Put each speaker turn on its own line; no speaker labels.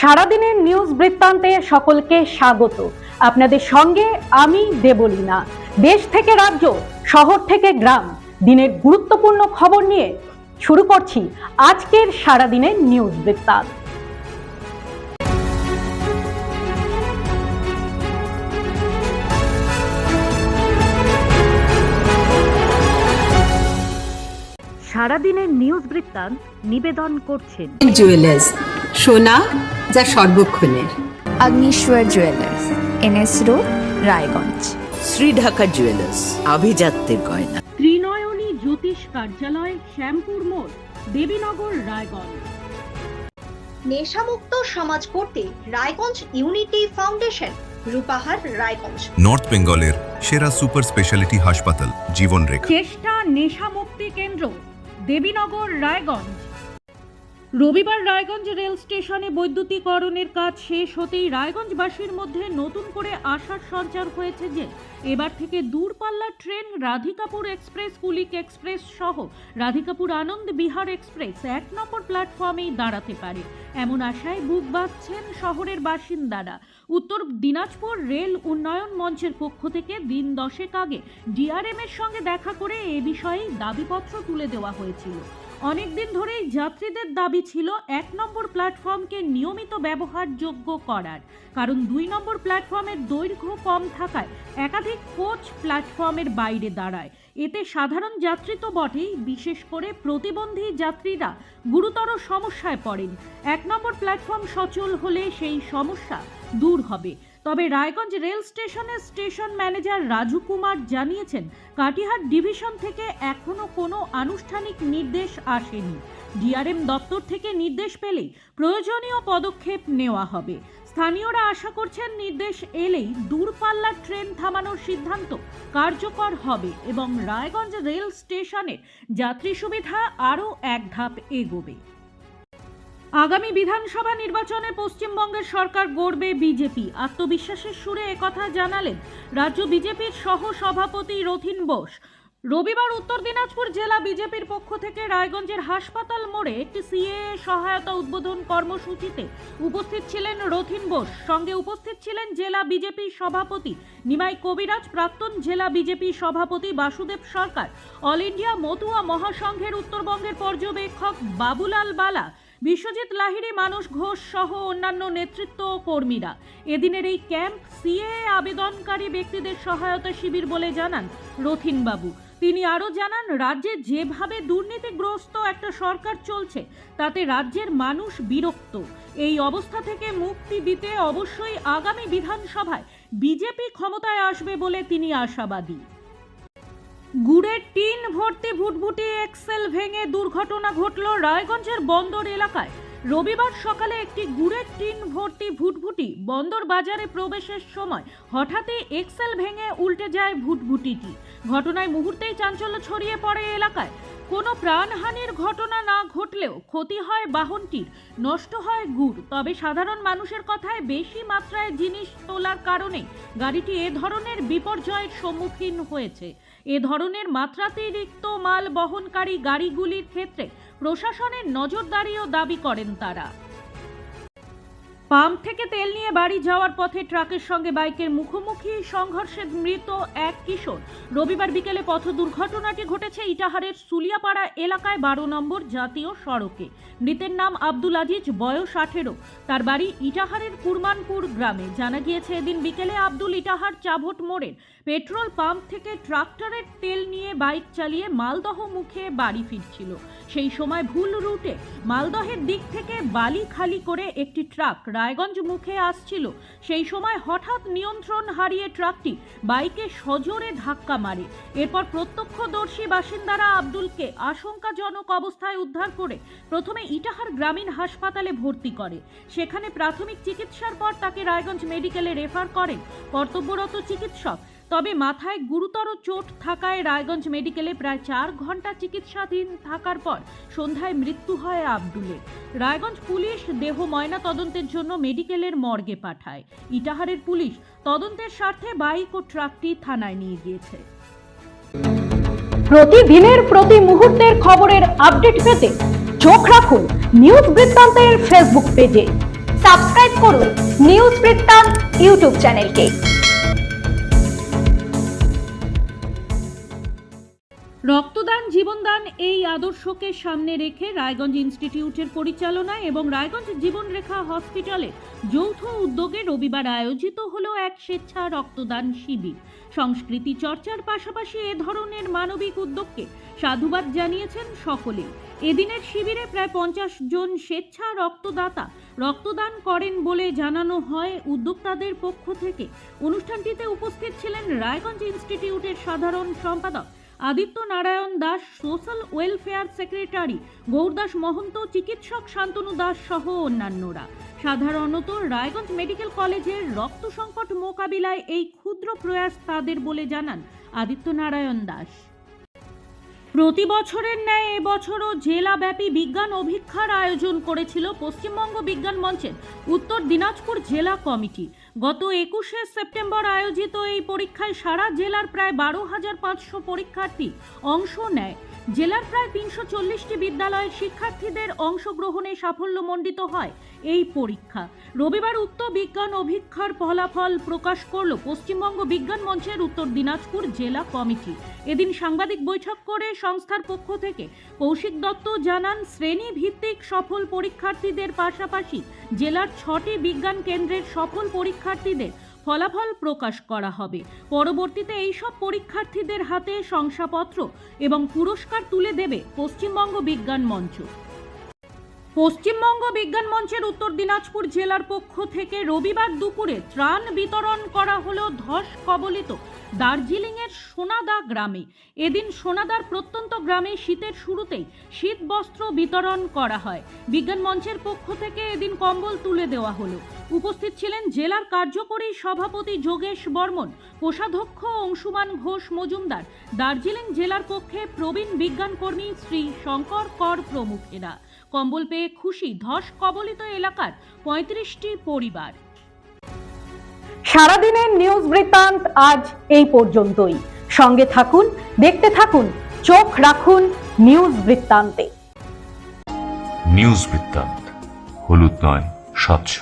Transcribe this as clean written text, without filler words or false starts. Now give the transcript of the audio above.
সারাদিনের নিউজ বৃত্তান্তে সকলকে স্বাগত। আপনাদের সঙ্গে আমি দেবলীনা। দেশ থেকে রাজ্য, শহর থেকে গ্রাম, দিনের গুরুত্বপূর্ণ খবর নিয়ে শুরু করছি আজকের সারাদিনের নিউজ বৃত্তান্ত। সারাদিনের নিউজ বৃত্তান্ত নিবেদন করছেন
জুয়েলার্স, সোনা যা সর্বক্ষণের।
Agnishwar jewellers, NS road, Raiganj.
Shri Dhaka jewellers, আভিজাত্যের গয়না।
ত্রিনয়নী জ্যোতিষ কার্যালয়, শ্যামপুর মোড়, দেবীনগর, রায়গঞ্জ।
নেশামুক্ত সমাজ করতে Raiganj unity foundation, Rupahar, Raiganj.
North বেঙ্গলের সেরা সুপার স্পেশালিটি হাসপাতাল জীবনরেখা।
চেষ্টা নেশা মুক্তি কেন্দ্র, দেবীনগর, রায়গঞ্জ। রবিবার রায়গঞ্জ রেল স্টেশনে বৈদ্যুতিকরণের কাজ শেষ হতেই রায়গঞ্জবাসীর মধ্যে নতুন করে আশার সঞ্চার হয়েছে যে এবার থেকে দূরপাল্লার train Radhikapur express, Kulik express সহ রাধিকাপুর আনন্দ বিহার এক্সপ্রেস 1 নম্বর প্ল্যাটফর্মেই দাঁড়াতে পারে। এমন আশায় বুক বাঁধছেন শহরের বাসিন্দারা। উত্তর দিনাজপুর রেল উন্নয়ন মঞ্চের পক্ষ থেকে দিন 10 আগে ডিআরএম এর সঙ্গে দেখা করে এ বিষয়ে দাবিপত্র তুলে দেওয়া হয়েছিল। অনেকদিন ধরেই যাত্রীদের দাবি ছিল 1 নম্বর প্ল্যাটফর্মকে নিয়মিত ব্যবহারযোগ্য করার, কারণ 2 নম্বর প্ল্যাটফর্মের দৈর্ঘ্য কম থাকায় একাধিক কোচ প্ল্যাটফর্মের বাইরে দাঁড়ায়। এতে সাধারণ যাত্রী তো বটেই, বিশেষ করে প্রতিবন্ধী যাত্রীরা গুরুতর সমস্যায় পড়েন। 1 নম্বর প্ল্যাটফর্ম সচল হলে সেই সমস্যা দূর হবে। তবে রায়গঞ্জ রেল স্টেশনের স্টেশন ম্যানেজার রাজু কুমার জানিয়েছেন, কাটিহার ডিভিশন থেকে এখনো কোনো আনুষ্ঠানিক নির্দেশ আসেনি। ডিআরএম দপ্তর থেকে নির্দেশ পেলেই প্রয়োজনীয় পদক্ষেপ নেওয়া হবে। স্থানীয়রা আশা করছেন নির্দেশ এলেই দূরপাল্লার ট্রেন থামানোর সিদ্ধান্ত কার্যকর হবে এবং রায়গঞ্জ রেল স্টেশনের যাত্রী সুবিধা আরও এক ধাপ এগোবে। আগামী বিধানসভা নির্বাচনে পশ্চিমবঙ্গের সরকার গড়বে বিজেপি। আত্মবিশ্বাসের সুরে একথা জানালেন রাজ্য বিজেপির সহ সভাপতি রথীন বোস। রবিবার উত্তর দিনাজপুর জেলা বিজেপির পক্ষ থেকে রায়গঞ্জের হাসপাতাল মোড়ে একটি সিএএ সহায়তা উদ্বোধন কর্মসূচিতে উপস্থিত ছিলেন রথীন বোস। সঙ্গে উপস্থিত ছিলেন জেলা বিজেপি সভাপতি নিমাই কবিরাজ, প্রাক্তন জেলা বিজেপি সভাপতি বাসুদেব সরকার, অল ইন্ডিয়া মতুয়া মহাসংঘের উত্তরবঙ্গের পর্যবেক্ষক বাবুলাল বালা, বিশ্বজিৎ লাহিড়ী, মানস ঘোষ সহ অন্যান্য নেতৃত্ব ও কর্মীরা। এদিনের এই ক্যাম্প সিএএ আবেদনকারী ব্যক্তিদের সহায়তা শিবির বলে জানান রথীন বাবু। তিনি আরও জানান, রাজ্যে যেভাবে দুর্নীতিগ্রস্ত একটা সরকার চলছে তাতে রাজ্যের মানুষ বিরক্ত। এই অবস্থা থেকে মুক্তি দিতে অবশ্যই আগামী বিধানসভায় বিজেপি ক্ষমতায় আসবে বলে তিনি আশাবাদী। গুড়ের টিন ভর্তি ভুটভুটি এক্সেল ভেঙে দুর্ঘটনা ঘটল রায়গঞ্জের বন্দর এলাকায়। রবিবার সকালে একটি গুড়ের টিন ভর্তি ভুটভুটি বন্দর বাজারে প্রবেশের সময় হঠাৎই এক্সেল ভেঙে উল্টে যায় ভুটভুটিটি। ঘটনায় মুহূর্তেই চাঞ্চল্য ছড়িয়ে পড়ে এলাকায়। কোনো প্রাণহানির ঘটনা না ঘটলেও ক্ষতি হয় বাহনটির, নষ্ট হয় গুড়। তবে সাধারণ মানুষের কথায় বেশি মাত্রায় জিনিস তোলার কারণে গাড়িটি এ ধরনের বিপর্যয়ের সম্মুখীন হয়েছে। এ ধরনের মাত্রাতিরিক্ত মাল বহনকারী গাড়িগুলির ক্ষেত্রে প্রশাসনের নজরদারিও দাবি করেন তারা। পাম্প থেকে তেল নিয়ে বাড়ি যাওয়ার পথে ট্রাকের সঙ্গে বাইকের মুখোমুখি সংঘর্ষে মৃত এক কিশোর। রবিবার বিকেলে পথ দুর্ঘটনাটি ঘটেছে ইটাহারের সুলিয়াপাড়া এলাকায় 12 নম্বর জাতীয় সড়কে। মৃতের নাম আব্দুল আজিজ, বয়স 18। তার বাড়ি ইটাহারের কুরমানপুর গ্রামে। জানা গিয়েছে, এদিন বিকেলে আব্দুল ইটাহার চাভট মোড়ের পেট্রোল পাম্প থেকে ট্রাক্টরের তেল নিয়ে বাইক চালিয়ে মালদহ মুখে বাড়ি ফিরছিল। সেই সময় ভুল রুটে মালদহের দিক থেকে বালি খালি করে একটি ট্রাক রায়গঞ্জ মুখে আসছিল। সেই সময় হঠাৎ নিয়ন্ত্রণ হারিয়ে ট্রাকটি বাইকে সজোরে ধাক্কা মারে। এরপর প্রত্যক্ষদর্শী বাসিন্দারা আব্দুলকে আশঙ্কাজনক অবস্থায় উদ্ধার করে প্রথমে ইটাহার গ্রামীণ হাসপাতালে ভর্তি করে। সেখানে প্রাথমিক চিকিৎসার পর তাকে রায়গঞ্জ মেডিকেলে রেফার করেন কর্তব্যরত চিকিৎসক। তবে মাথায় গুরুতর চোট থাকায় রায়গঞ্জ মেডিকেলে প্রায় 4 ঘন্টা চিকিৎসাধীন থাকার পর সন্ধ্যায় মৃত্যু হয় আব্দুলের। রায়গঞ্জ পুলিশ দেহ ময়না তদন্তের জন্য মেডিকেলের মর্গে পাঠায়। ইটাহারের পুলিশ তদন্তের স্বার্থে বাইক ও ট্রাকটি থানায় নিয়ে গিয়েছে। প্রতিদিনের প্রতি মুহূর্তের খবরের আপডেট পেতে চোখ রাখুন নিউজ বৃত্তান্তের ফেসবুক পেজে।
সাবস্ক্রাইব করুন নিউজ বৃত্তান্ত ইউটিউব চ্যানেলকে।
রক্তদান জীবনদান এই আদর্শকে সামনে রেখে রায়গঞ্জ ইনস্টিটিউটের পরিচালনায় এবং রায়গঞ্জ জীবনরেখা হসপিটালে যৌথ উদ্যোগে রবিবার আয়োজিত হলো এক স্বেচ্ছা রক্তদান শিবির। সংস্কৃতি চর্চার পাশাপাশি এ ধরনের মানবিক উদ্যোগকে সাধুবাদ জানিয়েছেন সকলেই। এদিনের শিবিরে প্রায় 50 জন স্বেচ্ছা রক্তদাতা রক্তদান করেন বলে জানানো হয় উদ্যোক্তাদের পক্ষ থেকে। অনুষ্ঠানটিতে উপস্থিত ছিলেন রায়গঞ্জ ইনস্টিটিউটের সাধারণ সম্পাদক Aditya Narayan Das, social welfare secretary Gourdas Mahanta, চিকিৎসক শান্তনু দাস সহ অন্যান্যরা। সাধারণত রায়গঞ্জ মেডিকেল কলেজের রক্ত সংকট মোকাবিলায় এই ক্ষুদ্র প্রয়াস তাদের বলে জানান আদিত্য নারায়ণ দাস। প্রতি বছরের ন্যায় এবছরও জেলাব্যাপী বিজ্ঞান অভিক্ষার আয়োজন করেছিল পশ্চিমবঙ্গ বিজ্ঞান মঞ্চের উত্তর দিনাজপুর জেলা কমিটি। গত 21শে সেপ্টেম্বর আয়োজিত এই পরীক্ষায় সারা জেলার প্রায় 12,500 পরীক্ষার্থী অংশ নেয়। জেলার প্রায় 340টি বিদ্যালয়ের শিক্ষার্থীদের অংশগ্রহণে সাফল্যমণ্ডিত হয় এই পরীক্ষা। রবিবার উক্ত বিজ্ঞান অভিক্ষার ফলাফল প্রকাশ করল পশ্চিমবঙ্গ বিজ্ঞান মঞ্চের উত্তর দিনাজপুর জেলা কমিটি। এদিন সাংবাদিক বৈঠক করে সংস্থার পক্ষ থেকে কৌশিক দত্ত জানান, শ্রেণী ভিত্তিক সফল পরীক্ষার্থীদের পাশাপাশি জেলার 6টি বিজ্ঞান কেন্দ্রের সফল পরীক্ষার্থীদের ফলাফল প্রকাশ করা হবে। পরবর্তীতে এইসব পরীক্ষার্থীদের হাতে শংসাপত্র এবং পুরস্কার তুলে দেবে পশ্চিমবঙ্গ বিজ্ঞান মঞ্চ। পশ্চিমবঙ্গ বিজ্ঞান মঞ্চের উত্তর দিনাজপুর জেলার পক্ষ থেকে রবিবার দুপুরে ত্রাণ বিতরণ করা হলো ধস কবলিত দার্জিলিংয়ের সোনাদা গ্রামে। এদিন সোনাদার প্রত্যন্ত গ্রামে শীতের শুরুতেই শীত বস্ত্র বিতরণ করা হয়। বিজ্ঞান মঞ্চের পক্ষ থেকে এদিন কম্বল তুলে দেওয়া হলো। উপস্থিত ছিলেন জেলার কার্যকরী সভাপতি যোগেশ বর্মন, কোষাধ্যক্ষ অংশুমান ঘোষ মজুমদার, দার্জিলিং জেলার পক্ষে প্রবীণ বিজ্ঞান কর্মী শ্রী শঙ্কর কর প্রমুখেরা। কম্বল পেয়ে খুশি ধস কবলিত এলাকার 35টি পরিবার।
সারাদিনের নিউজ বৃত্তান্ত আজ এই পর্যন্তই। সঙ্গে থাকুন, দেখতে থাকুন, চোখ রাখুন নিউজ বৃত্তান্তে।
নিউজ বৃত্তান্ত, হলুদ নয়, স্বচ্ছ।